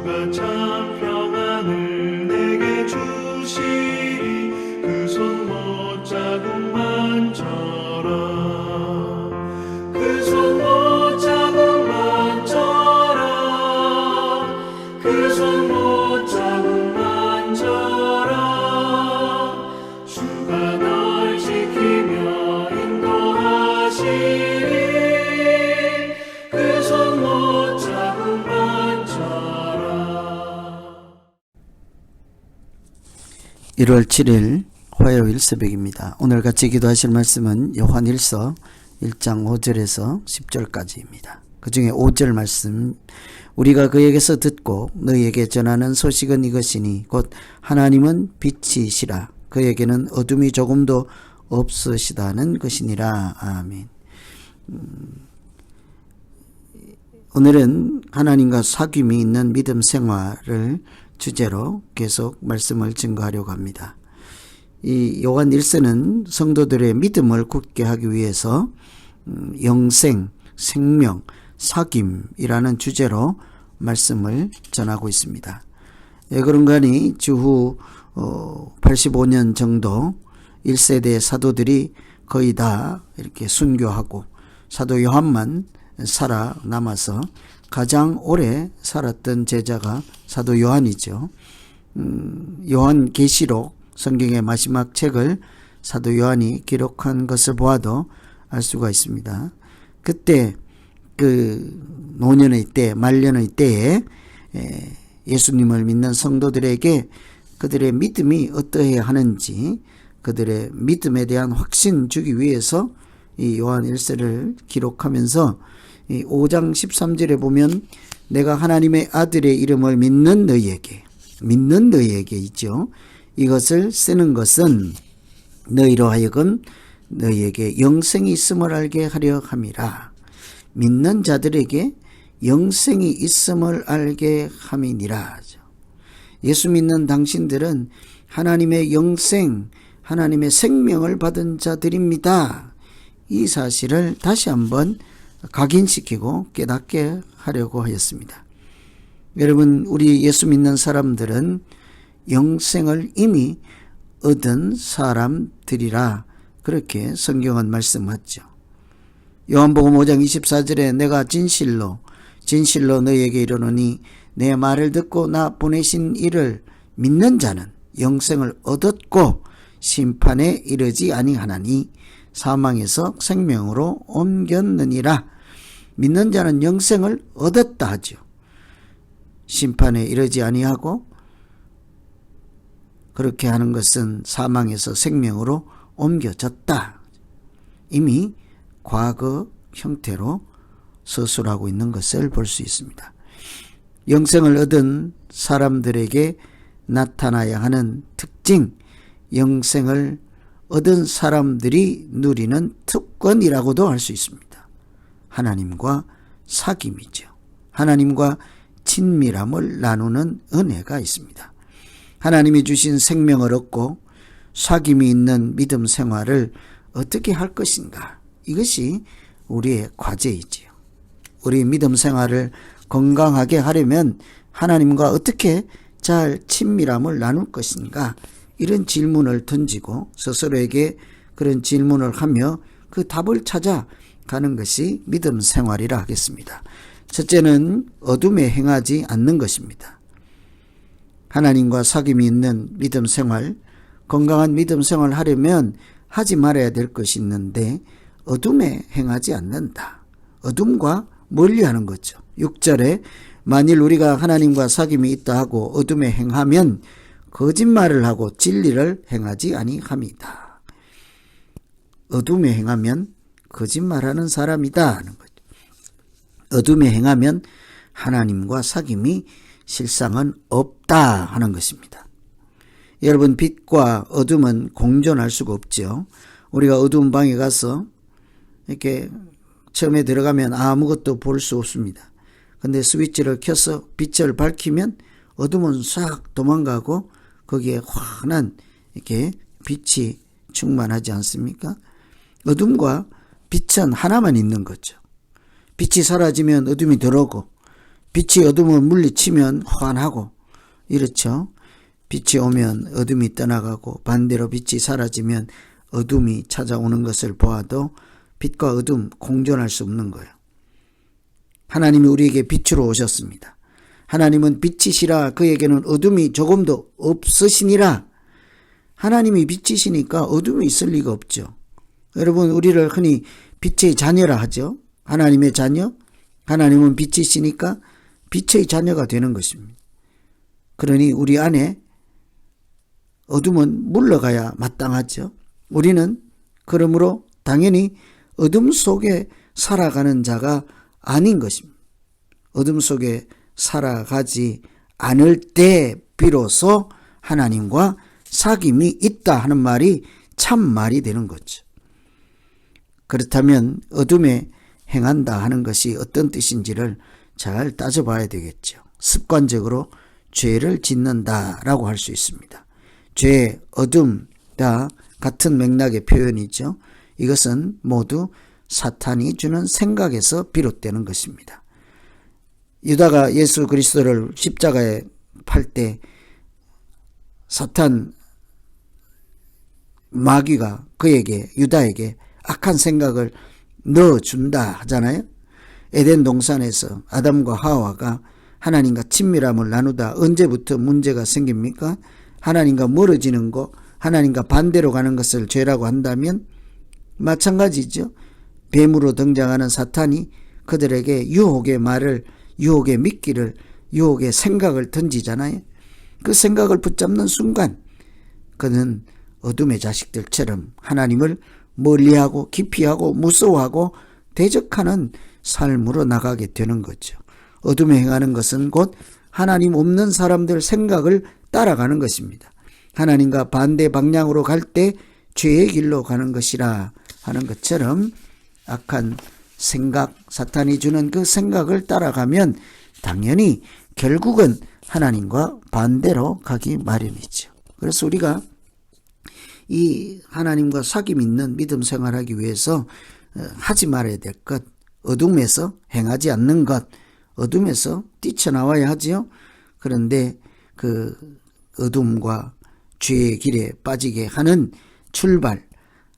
주가 참 평안을 내게 주시리. 그 손 못자국만 져라. 그 손 못자국만 져라. 그 손 못자국만 져라. 주가 널 지키며 인도하시리. 그 손 못자국만 져라. 1월 7일 화요일 새벽입니다. 오늘 같이 기도하실 말씀은 요한일서 1장 5절에서 10절까지입니다. 그 중에 5절 말씀, 우리가 그에게서 듣고 너희에게 전하는 소식은 이것이니 곧 하나님은 빛이시라. 그에게는 어둠이 조금도 없으시다는 것이니라. 아멘. 오늘은 하나님과 사귐이 있는 믿음 생활을 주제로 계속 말씀을 증거하려고 합니다. 이 요한 1서는 성도들의 믿음을 굳게 하기 위해서 영생, 생명, 사귐이라는 주제로 말씀을 전하고 있습니다. 그런가 하니 주후 85년 정도 1세대 사도들이 거의 다 이렇게 순교하고 사도 요한만 살아남아서 가장 오래 살았던 제자가 사도 요한이죠. 요한계시록 성경의 마지막 책을 사도 요한이 기록한 것을 보아도 알 수가 있습니다. 그때 그 노년의 때, 말년의 때에 예수님을 믿는 성도들에게 그들의 믿음이 어떠해야 하는지 그들의 믿음에 대한 확신 주기 위해서 이 요한 1서를 기록하면서 이 5장 13절에 보면 내가 하나님의 아들의 이름을 믿는 너희에게 있죠. 이것을 쓰는 것은 너희로 하여금 너희에게 영생이 있음을 알게 하려 함이라. 믿는 자들에게 영생이 있음을 알게 함이니라. 예수 믿는 당신들은 하나님의 영생, 하나님의 생명을 받은 자들입니다. 이 사실을 다시 한번 각인시키고 깨닫게 하려고 하였습니다. 여러분, 우리 예수 믿는 사람들은 영생을 이미 얻은 사람들이라 그렇게 성경은 말씀하죠. 요한복음 5장 24절에 내가 진실로 너희에게 이르노니 내 말을 듣고 나 보내신 이를 믿는 자는 영생을 얻었고 심판에 이르지 아니하나니 사망에서 생명으로 옮겼느니라. 믿는 자는 영생을 얻었다 하죠. 심판에 이르지 아니하고 그렇게 하는 것은 사망에서 생명으로 옮겨졌다. 이미 과거 형태로 서술하고 있는 것을 볼 수 있습니다. 영생을 얻은 사람들에게 나타나야 하는 특징, 영생을 얻은 사람들이 누리는 특권이라고도 할 수 있습니다. 하나님과 사귐이죠. 하나님과 친밀함을 나누는 은혜가 있습니다. 하나님이 주신 생명을 얻고 사귐이 있는 믿음 생활을 어떻게 할 것인가? 이것이 우리의 과제이지요. 우리 믿음 생활을 건강하게 하려면 하나님과 어떻게 잘 친밀함을 나눌 것인가? 이런 질문을 던지고 스스로에게 그런 질문을 하며 그 답을 찾아가는 것이 믿음 생활이라 하겠습니다. 첫째는 어둠에 행하지 않는 것입니다. 하나님과 사귐이 있는 믿음 생활, 건강한 믿음 생활을 하려면 하지 말아야 될 것이 있는데 어둠에 행하지 않는다. 어둠과 멀리하는 거죠. 6절에 만일 우리가 하나님과 사귐이 있다 하고 어둠에 행하면 거짓말을 하고 진리를 행하지 아니함이다. 어둠에 행하면 거짓말하는 사람이다 하는 거죠. 어둠에 행하면 하나님과 사귐이 실상은 없다 하는 것입니다. 여러분, 빛과 어둠은 공존할 수가 없죠. 우리가 어두운 방에 가서 이렇게 처음에 들어가면 아무것도 볼 수 없습니다. 근데 스위치를 켜서 빛을 밝히면 어둠은 싹 도망가고 거기에 환한 이렇게 빛이 충만하지 않습니까? 어둠과 빛은 하나만 있는 거죠. 빛이 사라지면 어둠이 들어오고 빛이 어둠을 물리치면 환하고 이렇죠. 빛이 오면 어둠이 떠나가고 반대로 빛이 사라지면 어둠이 찾아오는 것을 보아도 빛과 어둠 공존할 수 없는 거예요. 하나님이 우리에게 빛으로 오셨습니다. 하나님은 빛이시라 그에게는 어둠이 조금도 없으시니라. 하나님이 빛이시니까 어둠이 있을 리가 없죠. 여러분, 우리를 흔히 빛의 자녀라 하죠. 하나님의 자녀. 하나님은 빛이시니까 빛의 자녀가 되는 것입니다. 그러니 우리 안에 어둠은 물러가야 마땅하죠. 우리는 그러므로 당연히 어둠 속에 살아가는 자가 아닌 것입니다. 어둠 속에 살아가지 않을 때 비로소 하나님과 사귐이 있다 하는 말이 참말이 되는 거죠. 그렇다면 어둠에 행한다 하는 것이 어떤 뜻인지를 잘 따져봐야 되겠죠. 습관적으로 죄를 짓는다라고 할 수 있습니다. 죄, 어둠 다 같은 맥락의 표현이죠. 이것은 모두 사탄이 주는 생각에서 비롯되는 것입니다. 유다가 예수 그리스도를 십자가에 팔 때 사탄 마귀가 그에게, 유다에게 악한 생각을 넣어준다 하잖아요. 에덴 동산에서 아담과 하와가 하나님과 친밀함을 나누다 언제부터 문제가 생깁니까? 하나님과 멀어지는 것, 하나님과 반대로 가는 것을 죄라고 한다면 마찬가지죠. 뱀으로 등장하는 사탄이 그들에게 유혹의 말을, 유혹의 미끼를, 유혹의 생각을 던지잖아요. 그 생각을 붙잡는 순간 그는 어둠의 자식들처럼 하나님을 멀리하고 기피하고 무서워하고 대적하는 삶으로 나가게 되는 거죠. 어둠에 행하는 것은 곧 하나님 없는 사람들 생각을 따라가는 것입니다. 하나님과 반대 방향으로 갈 때 죄의 길로 가는 것이라 하는 것처럼 악한 생각, 사탄이 주는 그 생각을 따라가면 당연히 결국은 하나님과 반대로 가기 마련이죠. 그래서 우리가 이 하나님과 사귐 있는 믿음 생활하기 위해서 하지 말아야 될 것, 어둠에서 행하지 않는 것, 어둠에서 뛰쳐나와야 하지요. 그런데 그 어둠과 죄의 길에 빠지게 하는 출발,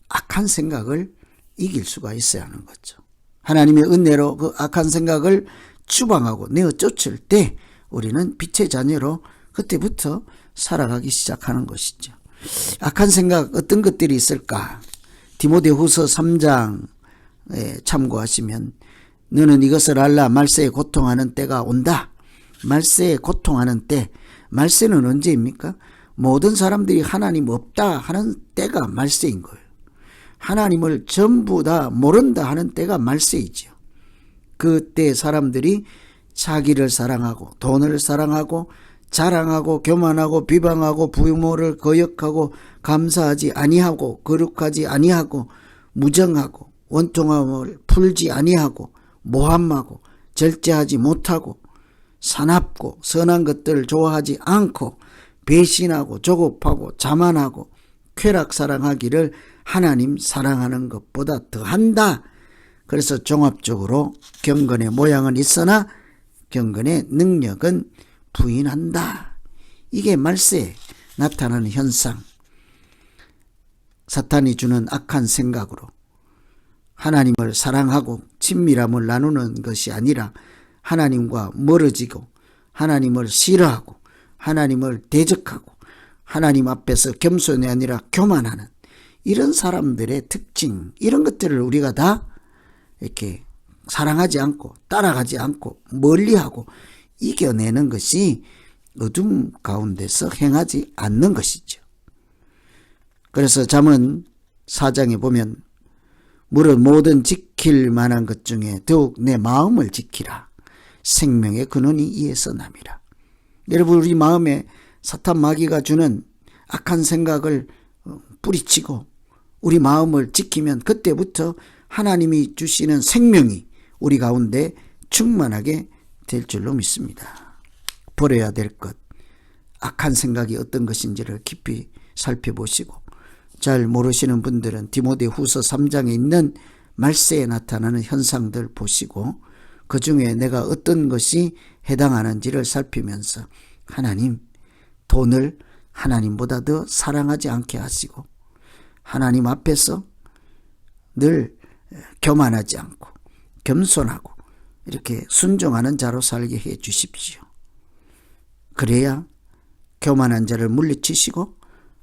악한 생각을 이길 수가 있어야 하는 거죠. 하나님의 은혜로 그 악한 생각을 추방하고 내어 쫓을 때 우리는 빛의 자녀로 그때부터 살아가기 시작하는 것이죠. 악한 생각 어떤 것들이 있을까? 디모데후서 3장에 참고하시면 너는 이것을 알라. 말세에 고통하는 때가 온다. 말세에 고통하는 때, 말세는 언제입니까? 모든 사람들이 하나님 없다 하는 때가 말세인 거예요. 하나님을 전부 다 모른다 하는 때가 말세이죠. 그때 사람들이 자기를 사랑하고 돈을 사랑하고 자랑하고 교만하고 비방하고 부모를 거역하고 감사하지 아니하고 거룩하지 아니하고 무정하고 원통함을 풀지 아니하고 모함하고 절제하지 못하고 사납고 선한 것들을 좋아하지 않고 배신하고 조급하고 자만하고 쾌락사랑하기를 하나님 사랑하는 것보다 더한다. 그래서 종합적으로 경건의 모양은 있으나 경건의 능력은 부인한다. 이게 말세에 나타나는 현상. 사탄이 주는 악한 생각으로 하나님을 사랑하고 친밀함을 나누는 것이 아니라 하나님과 멀어지고 하나님을 싫어하고 하나님을 대적하고 하나님 앞에서 겸손이 아니라 교만하는 이런 사람들의 특징, 이런 것들을 우리가 다 이렇게 사랑하지 않고 따라가지 않고 멀리하고 이겨내는 것이 어둠 가운데서 행하지 않는 것이죠. 그래서 잠언 4장에 보면 무릇 모든 지킬 만한 것 중에 더욱 내 마음을 지키라. 생명의 근원이 이에서 남이라. 여러분, 우리 마음에 사탄 마귀가 주는 악한 생각을 뿌리치고 우리 마음을 지키면 그때부터 하나님이 주시는 생명이 우리 가운데 충만하게 될 줄로 믿습니다. 버려야 될 것, 악한 생각이 어떤 것인지를 깊이 살펴보시고, 잘 모르시는 분들은 디모데후서 3장에 있는 말세에 나타나는 현상들 보시고 그 중에 내가 어떤 것이 해당하는지를 살피면서 하나님, 돈을 하나님보다 더 사랑하지 않게 하시고 하나님 앞에서 늘 교만하지 않고 겸손하고 이렇게 순종하는 자로 살게 해 주십시오. 그래야 교만한 자를 물리치시고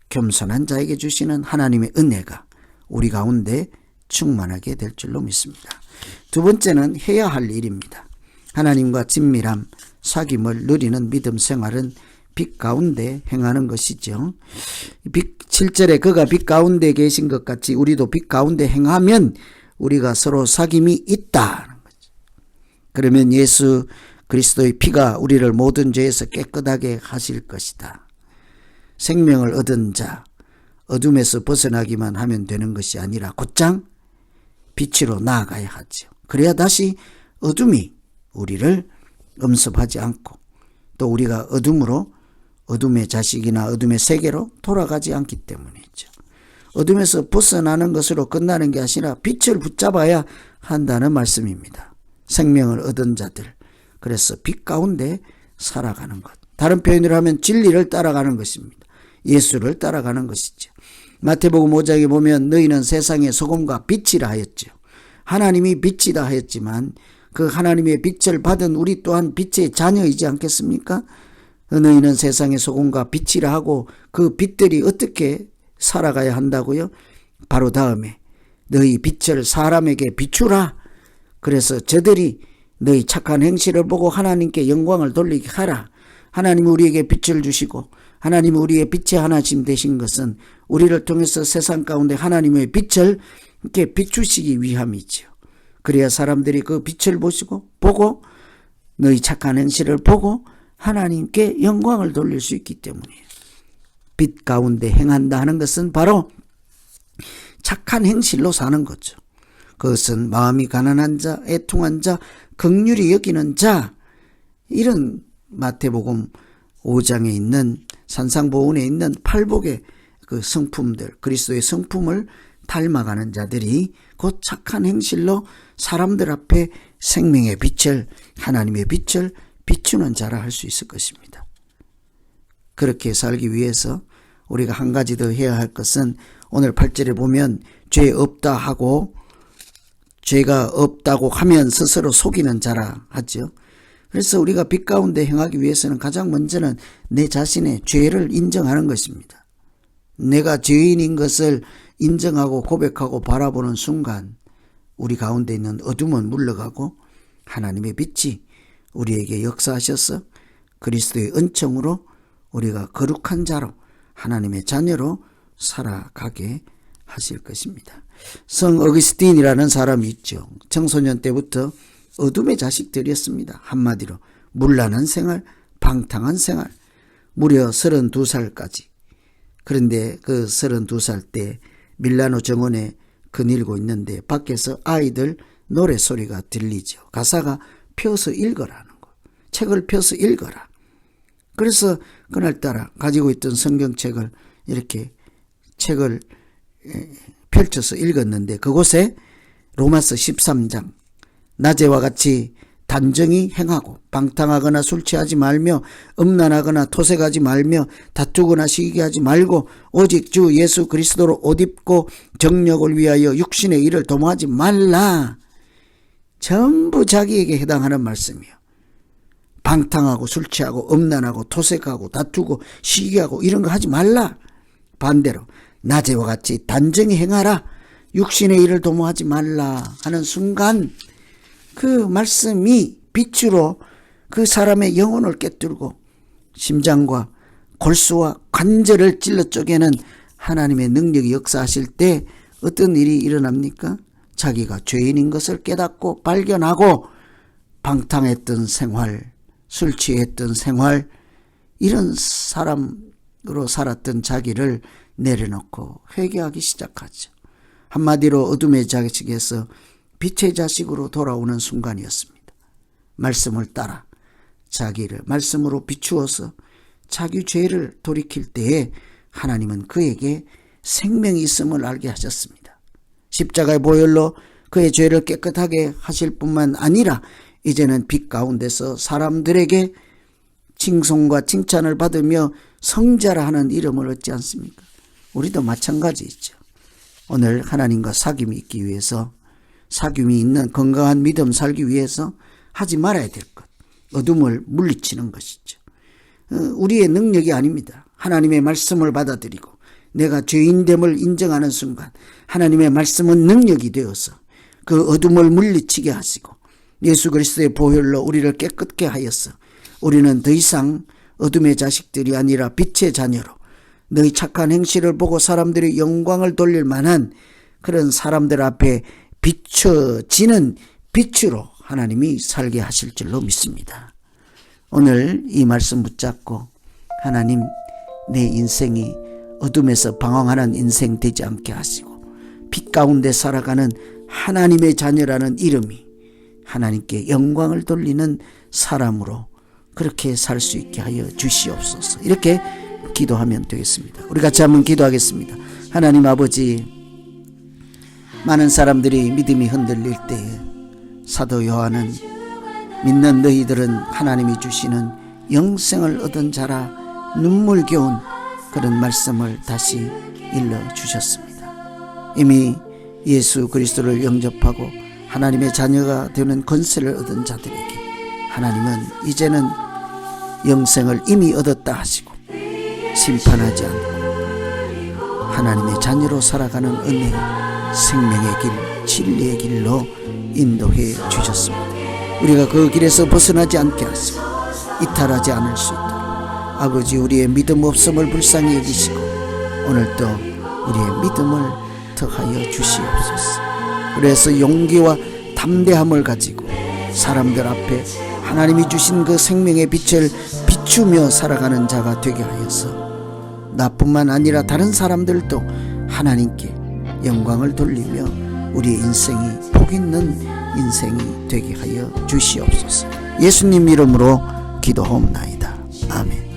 겸손한 자에게 주시는 하나님의 은혜가 우리 가운데 충만하게 될 줄로 믿습니다. 두 번째는 해야 할 일입니다. 하나님과 친밀함, 사귐을 누리는 믿음 생활은 빛 가운데 행하는 것이죠. 7절에 그가 빛 가운데 계신 것 같이 우리도 빛 가운데 행하면 우리가 서로 사귐이 있다는 거죠. 그러면 예수 그리스도의 피가 우리를 모든 죄에서 깨끗하게 하실 것이다. 생명을 얻은 자, 어둠에서 벗어나기만 하면 되는 것이 아니라 곧장 빛으로 나아가야 하죠. 그래야 다시 어둠이 우리를 엄습하지 않고 또 우리가 어둠의 자식이나 어둠의 세계로 돌아가지 않기 때문이죠. 어둠에서 벗어나는 것으로 끝나는 게 아니라 빛을 붙잡아야 한다는 말씀입니다. 생명을 얻은 자들, 그래서 빛 가운데 살아가는 것. 다른 표현으로 하면 진리를 따라가는 것입니다. 예수를 따라가는 것이죠. 마태복음 5장에 보면 너희는 세상의 소금과 빛이라 하였죠. 하나님이 빛이다 하였지만 그 하나님의 빛을 받은 우리 또한 빛의 자녀이지 않겠습니까? 너희는 세상의 소금과 빛이라 하고 그 빛들이 어떻게 살아가야 한다고요? 바로 다음에 너희 빛을 사람에게 비추라. 그래서 저들이 너희 착한 행실을 보고 하나님께 영광을 돌리게 하라. 하나님이 우리에게 빛을 주시고 하나님이 우리의 빛의 하나님 되신 것은 우리를 통해서 세상 가운데 하나님의 빛을 이렇게 비추시기 위함이죠. 그래야 사람들이 그 빛을 보고 너희 착한 행실을 보고 하나님께 영광을 돌릴 수 있기 때문이에요. 빛 가운데 행한다 하는 것은 바로 착한 행실로 사는 거죠. 그것은 마음이 가난한 자, 애통한 자, 긍휼히 여기는 자, 이런 마태복음 5장에 있는 산상보훈에 있는 팔복의 그 성품들, 그리스도의 성품을 닮아가는 자들이 곧 착한 행실로 사람들 앞에 생명의 빛을, 하나님의 빛을 비추는 자라 할 수 있을 것입니다. 그렇게 살기 위해서 우리가 한 가지 더 해야 할 것은 오늘 8절에 보면 죄 없다 하고 죄가 없다고 하면 스스로 속이는 자라 하죠. 그래서 우리가 빛 가운데 행하기 위해서는 가장 먼저는 내 자신의 죄를 인정하는 것입니다. 내가 죄인인 것을 인정하고 고백하고 바라보는 순간 우리 가운데 있는 어둠은 물러가고 하나님의 빛이 우리에게 역사하셔서 그리스도의 은총으로 우리가 거룩한 자로 하나님의 자녀로 살아가게 하실 것입니다. 성 어거스틴이라는 사람이 있죠. 청소년 때부터 어둠의 자식들이었습니다. 한마디로 문란한 생활, 방탕한 생활, 무려 32살까지. 그런데 그 32살 때 밀라노 정원에 거닐고 있는데 밖에서 아이들 노래소리가 들리죠. 가사가 펴서 읽어라는 거. 책을 펴서 읽어라. 그래서 그날따라 가지고 있던 성경책을 이렇게 책을 펼쳐서 읽었는데 그곳에 로마서 13장 낮에와 같이 단정히 행하고 방탕하거나 술 취하지 말며 음란하거나 토색하지 말며 다투거나 시기하지 말고 오직 주 예수 그리스도로 옷 입고 정력을 위하여 육신의 일을 도모하지 말라. 전부 자기에게 해당하는 말씀이에요. 방탕하고 술 취하고 음란하고 토색하고 다투고 시기하고 이런 거 하지 말라. 반대로 낮에와 같이 단정히 행하라. 육신의 일을 도모하지 말라 하는 순간 그 말씀이 빛으로 그 사람의 영혼을 꿰뚫고 심장과 골수와 관절을 찔러 쪼개는 하나님의 능력이 역사하실 때 어떤 일이 일어납니까? 자기가 죄인인 것을 깨닫고 발견하고 방탕했던 생활, 술 취했던 생활, 이런 사람으로 살았던 자기를 내려놓고 회개하기 시작하죠. 한마디로 어둠의 자식에서 빛의 자식으로 돌아오는 순간이었습니다. 말씀을 따라 자기를 말씀으로 비추어서 자기 죄를 돌이킬 때에 하나님은 그에게 생명이 있음을 알게 하셨습니다. 십자가의 보혈로 그의 죄를 깨끗하게 하실 뿐만 아니라 이제는 빛 가운데서 사람들에게 칭송과 칭찬을 받으며 성자라 하는 이름을 얻지 않습니까? 우리도 마찬가지죠. 오늘 하나님과 사귐이 있기 위해서, 사귐이 있는 건강한 믿음 살기 위해서 하지 말아야 될 것, 어둠을 물리치는 것이죠. 우리의 능력이 아닙니다. 하나님의 말씀을 받아들이고 내가 죄인됨을 인정하는 순간 하나님의 말씀은 능력이 되어서 그 어둠을 물리치게 하시고 예수 그리스도의 보혈로 우리를 깨끗게 하여서 우리는 더 이상 어둠의 자식들이 아니라 빛의 자녀로 너희 착한 행실을 보고 사람들이 영광을 돌릴 만한 그런 사람들 앞에 비춰지는 빛으로 하나님이 살게 하실 줄로 믿습니다. 오늘 이 말씀 붙잡고 하나님, 내 인생이 어둠에서 방황하는 인생 되지 않게 하시고 빛 가운데 살아가는 하나님의 자녀라는 이름이 하나님께 영광을 돌리는 사람으로 그렇게 살 수 있게 하여 주시옵소서. 이렇게 기도하면 되겠습니다. 우리 같이 한번 기도하겠습니다. 하나님 아버지, 많은 사람들이 믿음이 흔들릴 때에 사도 요한은 믿는 너희들은 하나님이 주시는 영생을 얻은 자라 눈물겨운 그런 말씀을 다시 일러주셨습니다. 이미 예수 그리스도를 영접하고 하나님의 자녀가 되는 권세를 얻은 자들에게 하나님은 이제는 영생을 이미 얻었다 하시고 심판하지 않고 하나님의 자녀로 살아가는 은혜, 생명의 길, 진리의 길로 인도해 주셨습니다. 우리가 그 길에서 벗어나지 않게 하시고 이탈하지 않을 수 있도록 아버지, 우리의 믿음 없음을 불쌍히 여기시고 오늘도 우리의 믿음을 더하여 주시옵소서. 그래서 용기와 담대함을 가지고 사람들 앞에 하나님이 주신 그 생명의 빛을 비추며 살아가는 자가 되게 하여서 나뿐만 아니라 다른 사람들도 하나님께 영광을 돌리며 우리의 인생이 복 있는 인생이 되게 하여 주시옵소서. 예수님 이름으로 기도하옵나이다. 아멘.